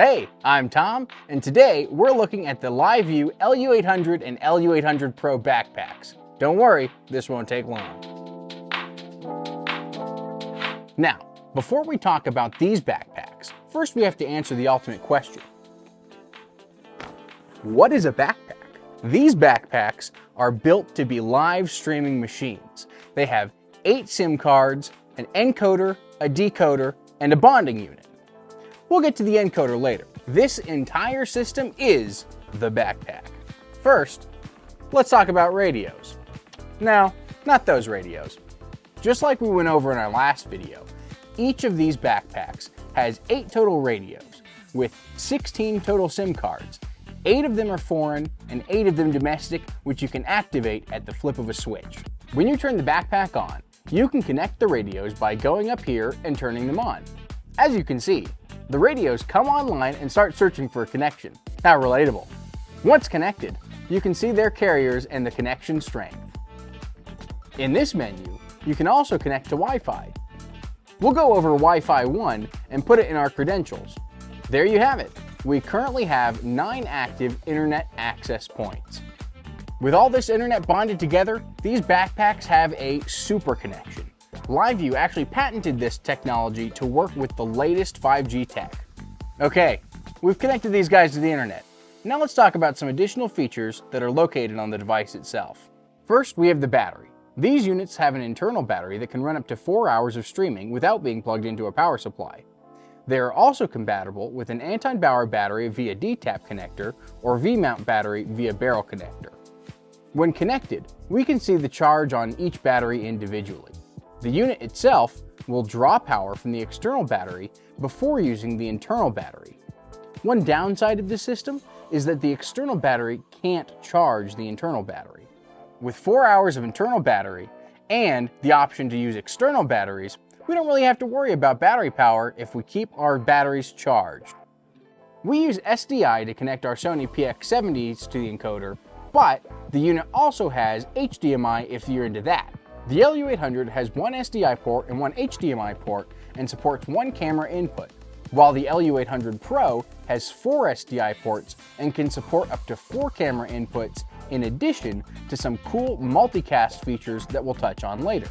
Hey, I'm Tom, and today we're looking at the LiveU LU800 and LU800 Pro backpacks. Don't worry, this won't take long. Now, before we talk about these backpacks, first we have to answer the ultimate question. What is a backpack? These backpacks are built to be live streaming machines. They have 8 SIM cards, an encoder, a decoder, and a bonding unit. We'll get to the encoder later. This entire system is the backpack. First, let's talk about radios. No, not those radios. Just like we went over in our last video, each of these backpacks has 8 total radios with 16 total SIM cards. 8 of them are foreign and 8 of them domestic, which you can activate at the flip of a switch. When you turn the backpack on, you can connect the radios by going up here and turning them on. As you can see, the radios come online and start searching for a connection. How relatable. Once connected, you can see their carriers and the connection strength. In this menu, you can also connect to Wi-Fi. We'll go over Wi-Fi 1 and put it in our credentials. There you have it. We currently have 9 active internet access points. With all this internet bonded together, these backpacks have a super connection. LiveU actually patented this technology to work with the latest 5G tech. Okay, we've connected these guys to the internet. Now let's talk about some additional features that are located on the device itself. First, we have the battery. These units have an internal battery that can run up to 4 hours of streaming without being plugged into a power supply. They are also compatible with an anti-Bauer battery via D-tap connector or V-mount battery via barrel connector. When connected, we can see the charge on each battery individually. The unit itself will draw power from the external battery before using the internal battery. One downside of this system is that the external battery can't charge the internal battery. With 4 hours of internal battery and the option to use external batteries, we don't really have to worry about battery power if we keep our batteries charged. We use SDI to connect our Sony PX70s to the encoder, but the unit also has HDMI if you're into that. The LU800 has 1 SDI port and 1 HDMI port and supports 1 camera input, while the LU800 Pro has 4 SDI ports and can support up to 4 camera inputs in addition to some cool multicast features that we'll touch on later.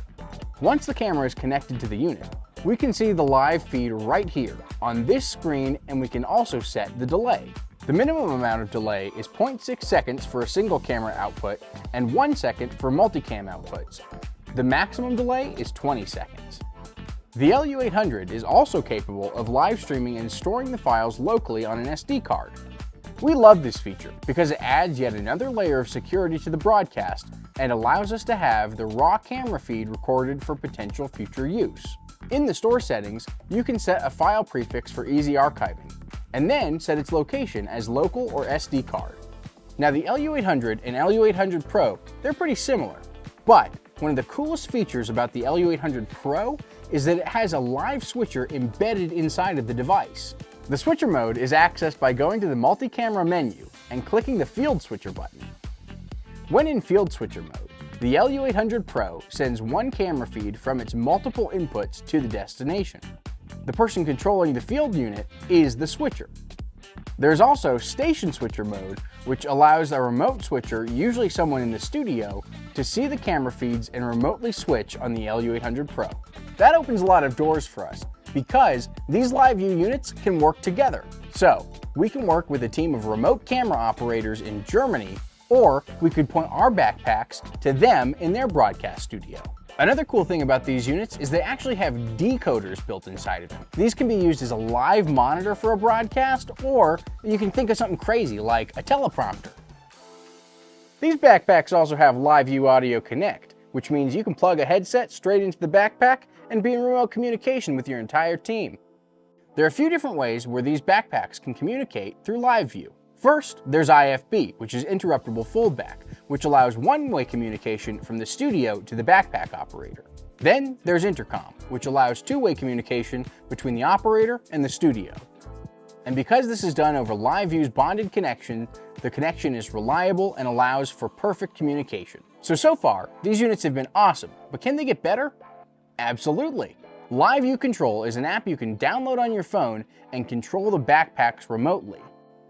Once the camera is connected to the unit, we can see the live feed right here on this screen, and we can also set the delay. The minimum amount of delay is 0.6 seconds for a single camera output and 1 second for multicam outputs. The maximum delay is 20 seconds. The LU800 is also capable of live streaming and storing the files locally on an SD card. We love this feature because it adds yet another layer of security to the broadcast and allows us to have the raw camera feed recorded for potential future use. In the store settings, you can set a file prefix for easy archiving, and then set its location as local or SD card. Now the LU800 and LU800 Pro, they're pretty similar, but one of the coolest features about the LU800 Pro is that it has a live switcher embedded inside of the device. The switcher mode is accessed by going to the multi-camera menu and clicking the field switcher button. When in field switcher mode, the LU800 Pro sends 1 camera feed from its multiple inputs to the destination. The person controlling the field unit is the switcher. There's also station switcher mode, which allows a remote switcher, usually someone in the studio, to see the camera feeds and remotely switch on the LU800 Pro. That opens a lot of doors for us because these LiveU units can work together. So we can work with a team of remote camera operators in Germany, or we could point our backpacks to them in their broadcast studio. Another cool thing about these units is they actually have decoders built inside of them. These can be used as a live monitor for a broadcast, or you can think of something crazy like a teleprompter. These backpacks also have LiveU Audio Connect, which means you can plug a headset straight into the backpack and be in remote communication with your entire team. There are a few different ways where these backpacks can communicate through LiveU. First, there's IFB, which is interruptible foldback, which allows one-way communication from the studio to the backpack operator. Then there's intercom, which allows two-way communication between the operator and the studio. And because this is done over LiveU's bonded connection, the connection is reliable and allows for perfect communication. So far, these units have been awesome, but can they get better? Absolutely. LiveU Control is an app you can download on your phone and control the backpacks remotely.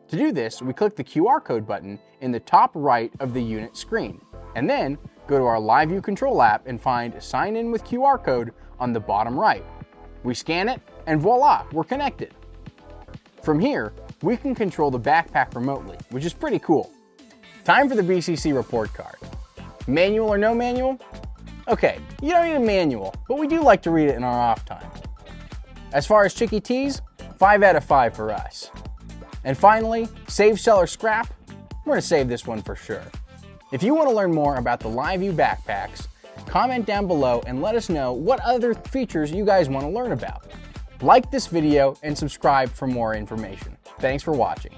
To do this, we click the QR code button in the top right of the unit screen, and then go to our LiveU Control app and find Sign In with QR code on the bottom right. We scan it, and voila, we're connected. From here, we can control the backpack remotely, which is pretty cool. Time for the BCC report card. Manual or no manual? Okay, you don't need a manual, but we do like to read it in our off time. As far as Chicky Tees, 5 out of 5 for us. And finally, save, sell, or scrap? We're gonna save this one for sure. If you want to learn more about the LiveU backpacks, comment down below and let us know what other features you guys want to learn about. Like this video and subscribe for more information. Thanks for watching.